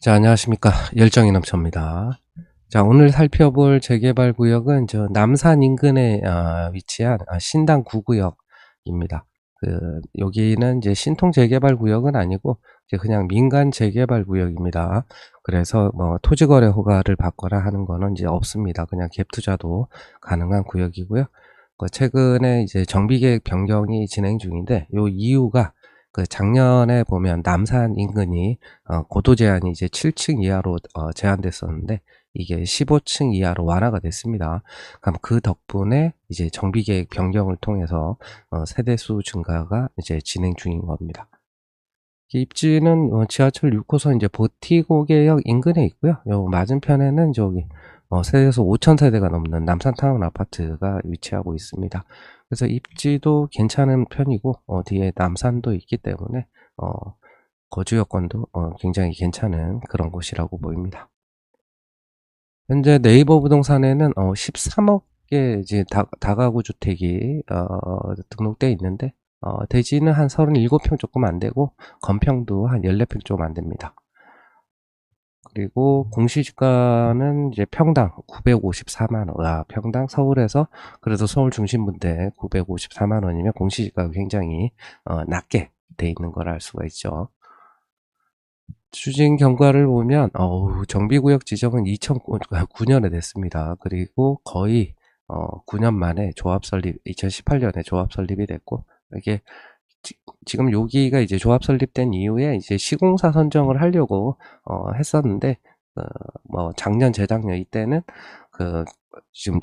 자, 안녕하십니까. 열정이 넘쳐입니다. 자, 오늘 살펴볼 재개발 구역은 남산 인근에 위치한 신당 9구역입니다. 여기는 이제 신통 재개발 구역은 아니고 이제 그냥 민간 재개발 구역입니다. 그래서 뭐 토지 거래 허가를 받거나 하는 거는 이제 없습니다. 그냥 갭 투자도 가능한 구역이고요. 최근에 이제 정비계획 변경이 진행 중인데 요 이유가 작년에 보면 남산 인근이 고도 제한이 이제 7층 이하로 제한됐었는데 이게 15층 이하로 완화가 됐습니다. 그럼 그 덕분에 이제 정비계획 변경을 통해서 세대수 증가가 이제 진행 중인 겁니다. 입지는 지하철 6호선 이제 버티고개역 인근에 있고요. 요 맞은편에는 세대수 5천 세대가 넘는 남산타운 아파트가 위치하고 있습니다. 그래서 입지도 괜찮은 편이고 뒤에 남산도 있기 때문에 거주 여건도 굉장히 괜찮은 그런 곳이라고 보입니다. 현재 네이버 부동산에는 13억개 이제 다가구 주택이 등록되어 있는데 대지는 한 37평 조금 안 되고 건평도 한 14평 좀 안 됩니다. 그리고 공시지가는 이제 평당 954만 원. 평당 서울에서 그래도 서울 중심부인데 954만 원이면 공시지가가 굉장히 낮게 돼 있는 걸 알 수가 있죠. 추진 경과를 보면 정비구역 지정은 2009년에 됐습니다. 그리고 거의 9년 만에 조합 설립, 2018년에 조합 설립이 됐고 이게 지금 여기가 이제 조합 설립된 이후에 이제 시공사 선정을 하려고 했었는데 뭐 작년 재작년 이때는 그 지금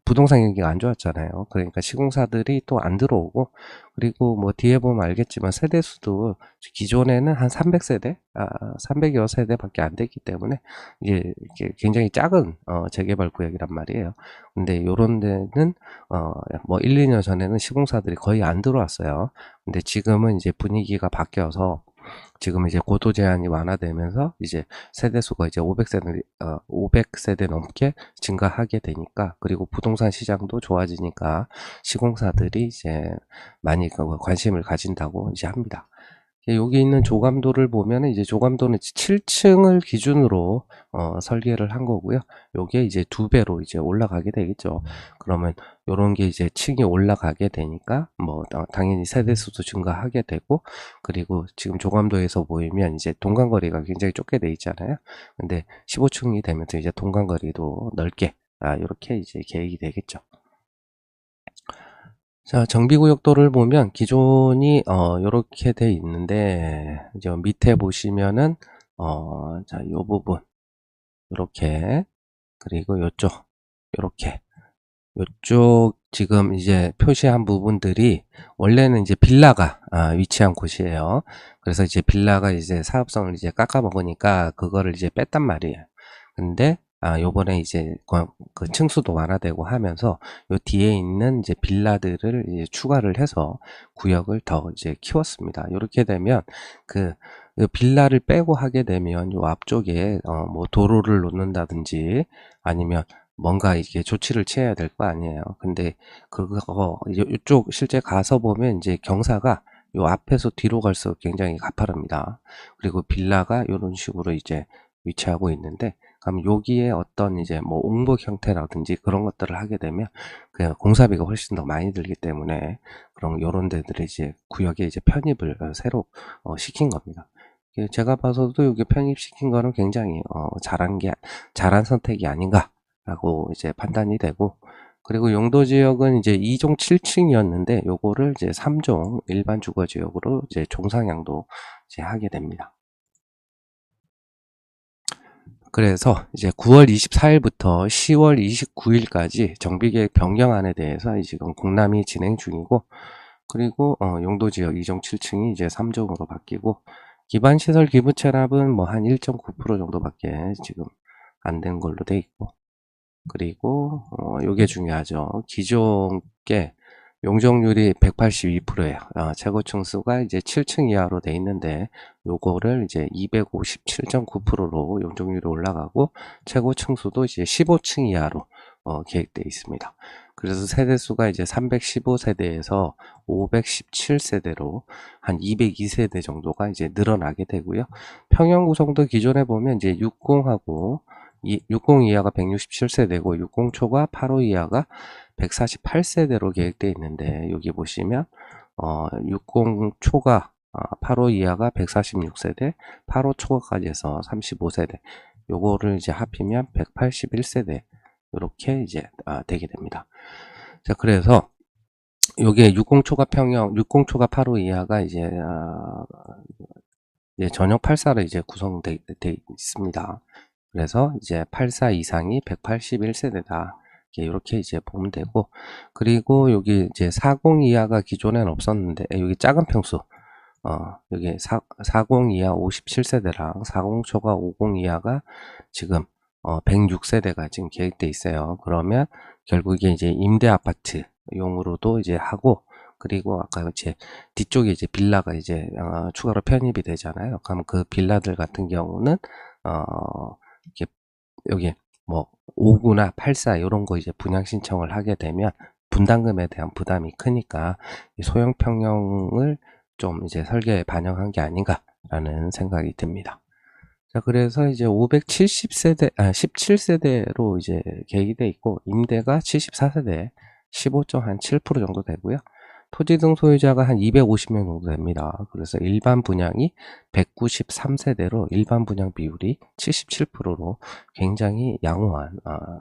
부동산 경기가 안 좋았잖아요. 그러니까 시공사들이 또 안 들어오고 그리고 뭐 뒤에 보면 알겠지만 세대수도 기존에는 한 300세대, 300여 세대밖에 안 됐기 때문에 이게 굉장히 작은 재개발 구역이란 말이에요. 근데 요런 데는 뭐 1, 2년 전에는 시공사들이 거의 안 들어왔어요. 근데 지금은 이제 분위기가 바뀌어서 지금 이제 고도 제한이 완화되면서 이제 세대수가 이제 500세대 넘게 증가하게 되니까 그리고 부동산 시장도 좋아지니까 시공사들이 이제 많이 관심을 가진다고 이제 합니다. 여기 있는 조감도를 보면 이제 조감도는 7층을 기준으로 설계를 한 거고요. 요게 이제 2배로 이제 올라가게 되겠죠. 그러면 요런 게 이제 층이 올라가게 되니까 뭐 당연히 세대수도 증가하게 되고 그리고 지금 조감도에서 보이면 이제 동간거리가 굉장히 좁게 돼 있잖아요. 근데 15층이 되면서 이제 동간거리도 넓게 이렇게 이제 계획이 되겠죠. 자, 정비구역도를 보면 기존이 요렇게 돼 있는데 이제 밑에 보시면은 자, 요 부분 요렇게 그리고 요쪽 요렇게 요쪽 지금 이제 표시한 부분들이 원래는 이제 빌라가 위치한 곳이에요. 그래서 이제 빌라가 이제 사업성을 이제 깎아 먹으니까 그거를 이제 뺐단 말이에요. 근데 요번에 이제 그 층수도 완화되고 하면서 요 뒤에 있는 이제 빌라들을 이제 추가를 해서 구역을 더 이제 키웠습니다. 이렇게 되면 그 빌라를 빼고 하게 되면 요 앞쪽에 뭐 도로를 놓는다든지 아니면 뭔가 이게 조치를 취해야 될 거 아니에요. 근데 그거 이쪽 실제 가서 보면 이제 경사가 요 앞에서 뒤로 갈수록 굉장히 가파릅니다. 그리고 빌라가 이런 식으로 이제 위치하고 있는데 그럼 여기에 어떤 이제 뭐 옹복 형태라든지 그런 것들을 하게 되면 그 공사비가 훨씬 더 많이 들기 때문에 그런 요런 데들이 이제 구역에 이제 편입을 새로 시킨 겁니다. 제가 봐서도 여기 편입시킨 거는 굉장히 잘한 선택이 아닌가라고 이제 판단이 되고 그리고 용도 지역은 이제 2종 7층이었는데 요거를 이제 3종 일반 주거 지역으로 이제 종상향도 이제 하게 됩니다. 그래서 이제 9월 24일부터 10월 29일까지 정비계획 변경안에 대해서 지금 공람이 진행 중이고 그리고 용도지역 2종 7층이 이제 3종으로 바뀌고 기반시설 기부 체납은 뭐 한 1.9% 정도밖에 지금 안 된 걸로 돼 있고 그리고 요게 중요하죠. 기존 게 용적률이 182%예요. 최고 층수가 이제 7층 이하로 돼 있는데 요거를 이제 257.9%로 용적률이 올라가고 최고 층수도 이제 15층 이하로 계획되어 있습니다. 그래서 세대수가 이제 315세대에서 517세대로 한 202세대 정도가 이제 늘어나게 되고요. 평형 구성도 기존에 보면 이제 60하고 60 이하가 167세대고 60 초과 85 이하가 148세대로 계획되어 있는데, 여기 보시면 60 초과 85 이하가 146세대, 85 초과까지 해서 35세대, 요거를 이제 합히면 181세대 이렇게 이제 되게 됩니다. 자, 그래서 요게 60 초과 평형, 60 초과 85 이하가 이제 전용 84로 이제 구성되어 있습니다. 그래서 이제 84 이상이 181세대다. 이렇게 이제 보면 되고, 그리고 여기 이제 40 이하가 기존에는 없었는데, 여기 작은 평수, 여기 40 이하 57세대랑 40 초과 50 이하가 지금 106세대가 지금 계획돼 있어요. 그러면 결국에 이제 임대 아파트 용으로도 이제 하고, 그리고 아까 이제 뒤쪽에 이제 빌라가 이제 추가로 편입이 되잖아요. 그럼 그 빌라들 같은 경우는 이렇게 여기 뭐 5구나 84 이런 거 이제 분양 신청을 하게 되면 분담금에 대한 부담이 크니까 소형 평형을 좀 이제 설계에 반영한 게 아닌가라는 생각이 듭니다. 자, 그래서 이제 570세대, 17세대로 이제 계획이 돼 있고, 임대가 74세대, 15.7% 정도 되고요. 토지 등 소유자가 한 250명 정도 됩니다. 그래서 일반 분양이 193세대로 일반 분양 비율이 77%로 굉장히 양호한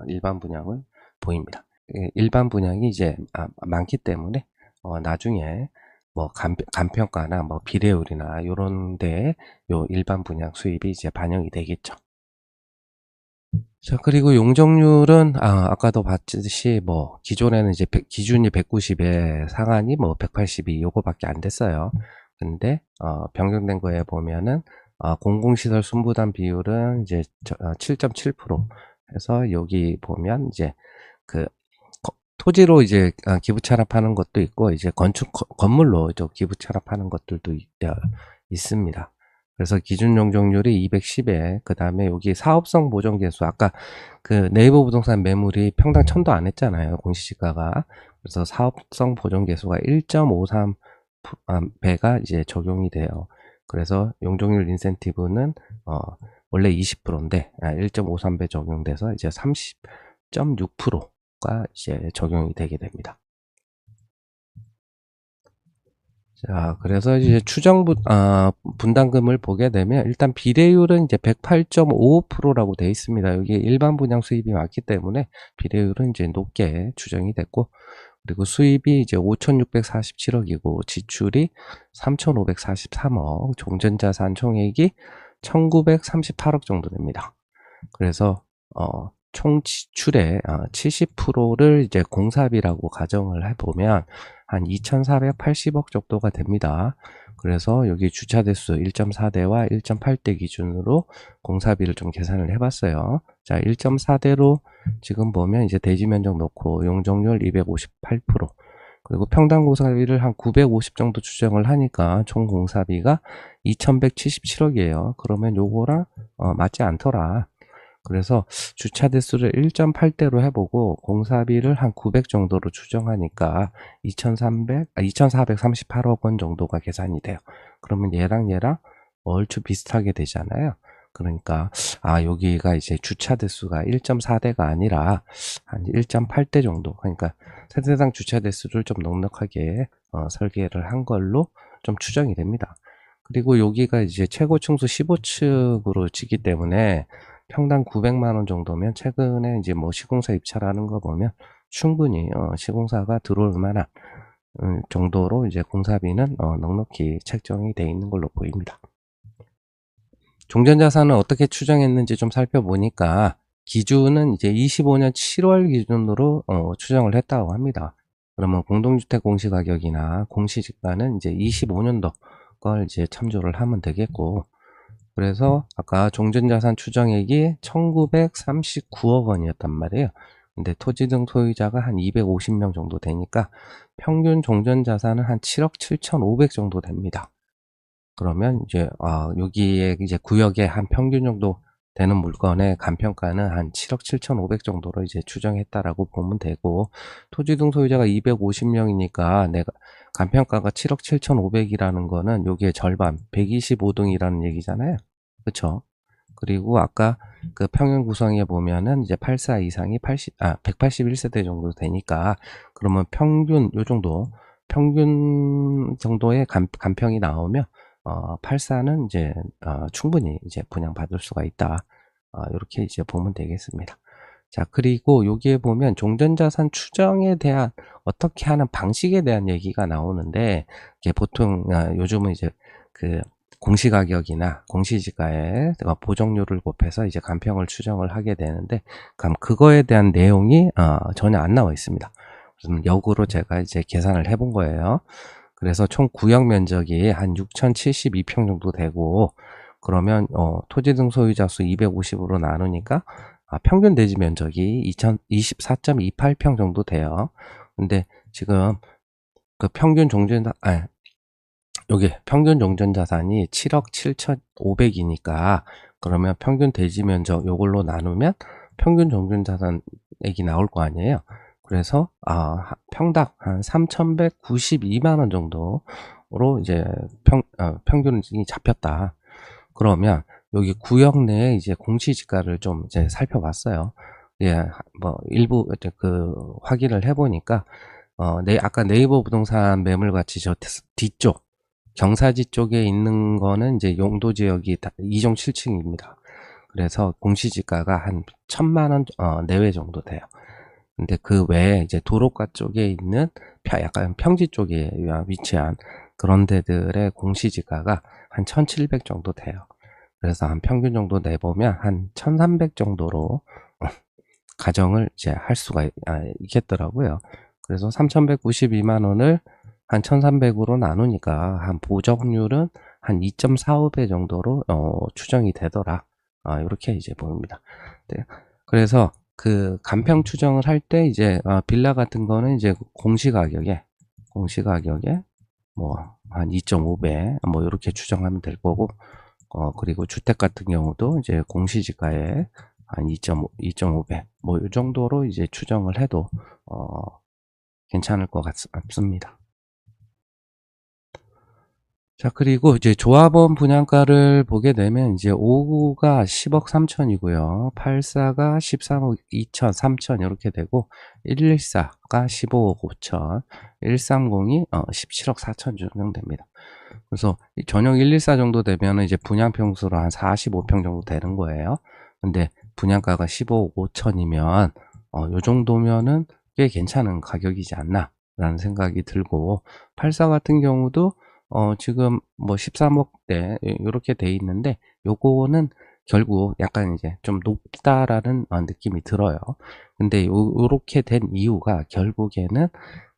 일반 분양을 보입니다. 일반 분양이 이제 많기 때문에 나중에 뭐 간평가나 뭐 비례율이나 요런 데에 요 일반 분양 수입이 이제 반영이 되겠죠. 자, 그리고 용적률은 아까도 봤듯이 뭐 기존에는 이제 기준이 190에 상한이 뭐 182 요거밖에 안 됐어요. 근데 변경된 거에 보면은 공공시설 순부담 비율은 이제 7.7% 해서 여기 보면 이제 그 토지로 이제 기부 찬합하는 것도 있고, 이제 건물로 기부 찬합하는 것들도 있습니다. 그래서 기준 용적률이 210에, 그 다음에 여기 사업성 보정 계수, 아까 그 네이버 부동산 매물이 평당 1000도 안 했잖아요, 공시지가가. 그래서 사업성 보정 계수가 1.53배가 이제 적용이 돼요. 그래서 용적률 인센티브는 원래 20%인데 1.53배 적용돼서 이제 30.6%가 이제 적용이 되게 됩니다. 자, 그래서 이제 분담금을 보게 되면 일단 비례율은 이제 108.55%라고 되어 있습니다. 여기 일반 분양 수입이 많기 때문에 비례율은 이제 높게 추정이 됐고, 그리고 수입이 이제 5,647억이고 지출이 3,543억, 종전자산 총액이 1,938억 정도 됩니다. 그래서 총 지출의 70%를 이제 공사비라고 가정을 해보면 한 2,480억 정도가 됩니다. 그래서 여기 주차 대수 1.4대와 1.8대 기준으로 공사비를 좀 계산을 해봤어요. 자, 1.4대로 지금 보면 이제 대지 면적 놓고 용적률 258%, 그리고 평당 공사비를 한 950 정도 추정을 하니까 총 공사비가 2,177억이에요. 그러면 요거랑 맞지 않더라. 그래서 주차 대수를 1.8대로 해보고 공사비를 한 900 정도로 추정하니까 2,438억 원 정도가 계산이 돼요. 그러면 얘랑 얼추 비슷하게 되잖아요. 그러니까 여기가 이제 주차 대수가 1.4대가 아니라 한 1.8대 정도, 그러니까 세대당 주차 대수를 좀 넉넉하게 설계를 한 걸로 좀 추정이 됩니다. 그리고 여기가 이제 최고 층수 15층으로 지기 때문에 평당 900만 원 정도면 최근에 이제 뭐 시공사 입찰하는 거 보면 충분히 시공사가 들어올 만한 정도로 이제 공사비는 넉넉히 책정이 돼 있는 걸로 보입니다. 종전자산은 어떻게 추정했는지 좀 살펴보니까 기준은 이제 25년 7월 기준으로 추정을 했다고 합니다. 그러면 공동주택 공시가격이나 공시지가는 이제 25년도 걸 이제 참조를 하면 되겠고, 그래서 아까 종전자산 추정액이 1939억 원이었단 말이에요. 근데 토지 등 소유자가 한 250명 정도 되니까 평균 종전자산은 한 7억 7,500 정도 됩니다. 그러면 이제 여기에 이제 구역에 한 평균 정도 되는 물건의 간평가는 한 7억 7,500 정도로 이제 추정했다라고 보면 되고, 토지 등 소유자가 250명이니까 내가 간평가가 7억 7,500이라는 거는 요게 절반 125등이라는 얘기잖아요. 그쵸? 그리고 아까 그 평균 구성에 보면은 이제 84 이상이 181세대 정도 되니까, 그러면 평균 요 정도, 평균 정도의 간평이 나오면 84는 이제 충분히 이제 분양받을 수가 있다. 이렇게 이제 보면 되겠습니다. 자, 그리고 여기에 보면 종전자산 추정에 대한 어떻게 하는 방식에 대한 얘기가 나오는데, 이게 보통 요즘은 이제 그 공시가격이나 공시지가에 보정률을 곱해서 이제 간평을 추정을 하게 되는데, 그럼 그거에 대한 내용이 전혀 안 나와 있습니다. 그래서 역으로 제가 이제 계산을 해본 거예요. 그래서 총 구역 면적이 한 6,072평 정도 되고, 그러면 토지 등 소유자 수 250으로 나누니까 평균 대지 면적이 2,024.28평 정도 돼요. 근데 지금 그 여기 평균 종전자산이 7억 7,500이니까, 그러면 평균 대지 면적 요걸로 나누면 평균 종전자산액이 나올 거 아니에요. 그래서 평당 한 3,192만 원 정도로 이제 평균이 잡혔다. 그러면 여기 구역 내에 이제 공시지가를 좀 이제 살펴봤어요. 예, 뭐 일부 그 확인을 해보니까 아까 네이버 부동산 매물같이 저 뒤쪽 경사지 쪽에 있는 거는 이제 용도 지역이 2종 7층입니다. 그래서 공시지가가 한 1,000만 원 내외 정도 돼요. 근데 그 외에 이제 도로가 쪽에 있는 약간 평지 쪽에 위치한 그런 데들의 공시지가가 한 1,700 정도 돼요. 그래서 한 평균 정도 내보면 한 1,300 정도로 가정을 이제 할 수가 있겠더라고요. 그래서 3,192만 원을 한 1,300으로 나누니까 한 보정률은 한 2.45배 정도로 추정이 되더라. 이렇게 이제 보입니다. 네. 그래서 그 간평 추정을 할 때 이제 빌라 같은 거는 이제 공시가격에 뭐 한 2.5배 뭐 이렇게 추정하면 될 거고, 그리고 주택 같은 경우도 이제 공시지가에 한 2.5배 뭐 이 정도로 이제 추정을 해도 괜찮을 것 같습니다. 자, 그리고 이제 조합원 분양가를 보게 되면 이제 5구가 10억 3천이고요. 84가 13억 2천, 3천 이렇게 되고, 114가 15억 5천, 130이 17억 4천 정도 됩니다. 그래서 전용 114 정도 되면 이제 분양평수로 한 45평 정도 되는 거예요. 근데 분양가가 15억 5천이면 요 정도면은 꽤 괜찮은 가격이지 않나 라는 생각이 들고, 84 같은 경우도 지금 뭐 13억대 이렇게 돼 있는데, 요거는 결국 약간 이제 좀 높다라는 느낌이 들어요. 근데 요렇게 된 이유가 결국에는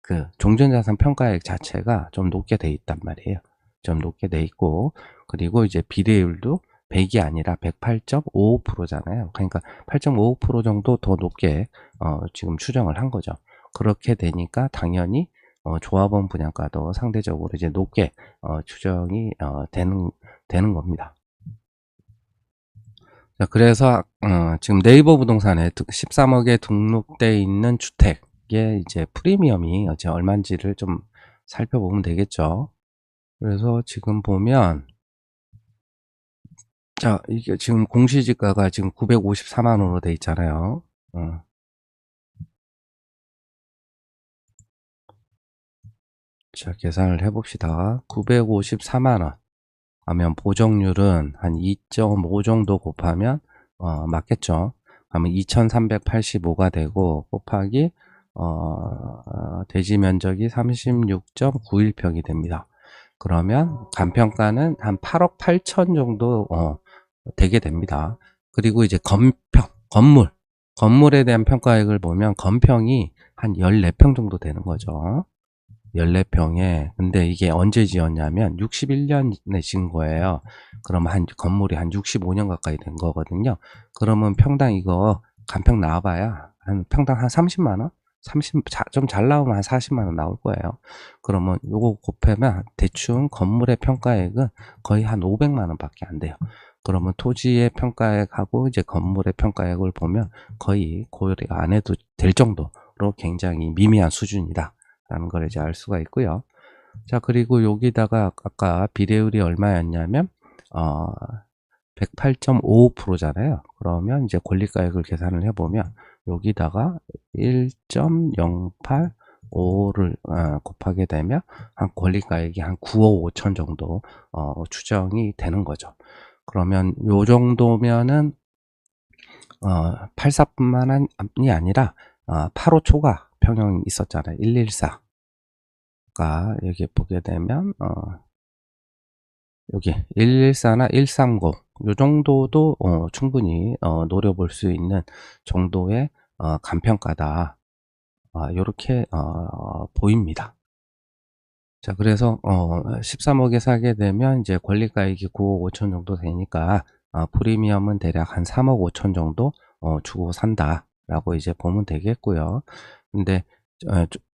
그 종전자산 평가액 자체가 좀 높게 돼 있단 말이에요. 좀 높게 돼 있고, 그리고 이제 비례율도 100이 아니라 108.55%잖아요. 그러니까 8.55% 정도 더 높게 지금 추정을 한 거죠. 그렇게 되니까 당연히 조합원 분양가도 상대적으로 이제 높게 추정이 되는 겁니다. 자, 그래서 지금 네이버 부동산에 13억에 등록돼 있는 주택의 이제 프리미엄이 이제 얼마인지를 좀 살펴보면 되겠죠. 그래서 지금 보면, 자, 이게 지금 공시지가가 지금 954만 원으로 돼 있잖아요. 자, 계산을 해봅시다. 954만 원 하면 보정률은 한 2.5 정도 곱하면 맞겠죠. 그러면 2385가 되고, 곱하기 대지 면적이 36.91평이 됩니다. 그러면 간평가는 한 8억 8천 정도 되게 됩니다. 그리고 이제 건물에 대한 평가액을 보면 건평이 한 14평 정도 되는 거죠. 14평에. 근데 이게 언제 지었냐면 61년에 지은 거예요. 그럼 건물이 한 65년 가까이 된 거거든요. 그러면 평당 이거 간평 나와봐야 한 평당 한 30만 원? 좀 잘 나오면 한 40만 원 나올 거예요. 그러면 요거 곱하면 대충 건물의 평가액은 거의 한 500만 원 밖에 안 돼요. 그러면 토지의 평가액하고 이제 건물의 평가액을 보면 거의 고려 안 해도 될 정도로 굉장히 미미한 수준이다 라는 걸 이제 알 수가 있고요. 자, 그리고 여기다가 아까 비례율이 얼마였냐면 108.55%잖아요. 그러면 이제 권리가액을 계산을 해보면 여기다가 1.085를 곱하게 되면 한 권리가액이 한 9억 5천 정도 추정이 되는 거죠. 그러면 요 정도면은 84뿐만이 아니라 8호 초과 평형이 있었잖아요. 114가 여기 보게 되면 여기 114나 130 요 정도도 충분히 노려볼 수 있는 정도의 간평가다. 요렇게 보입니다. 자, 그래서 13억에 사게 되면 이제 권리가액이 9억 5천 정도 되니까 프리미엄은 대략 한 3억 5천 정도 주고 산다 라고 이제 보면 되겠고요. 근데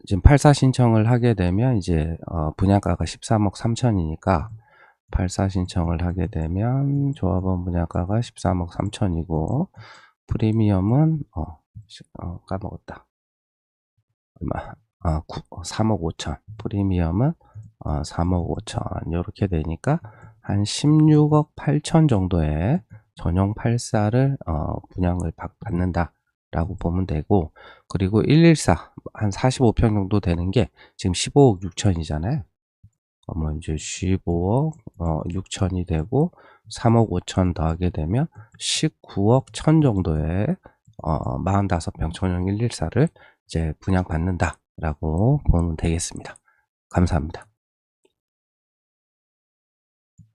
지금 84 신청을 하게 되면 이제 분양가가 13억 3천이니까 84 신청을 하게 되면 조합원 분양가가 13억 3천이고 프리미엄은 까먹었다. 얼마? 3억 5천. 프리미엄은 3억 5천. 이렇게 되니까 한 16억 8천 정도의 전용 84를 분양을 받는다 라고 보면 되고, 그리고 114 한 45평 정도 되는 게 지금 15억 6천이잖아요. 그러면 이제 15억 6천이 되고 3억 5천 더하게 되면 19억 1천 정도의 45평 전용 114를 이제 분양받는다 라고 보면 되겠습니다. 감사합니다.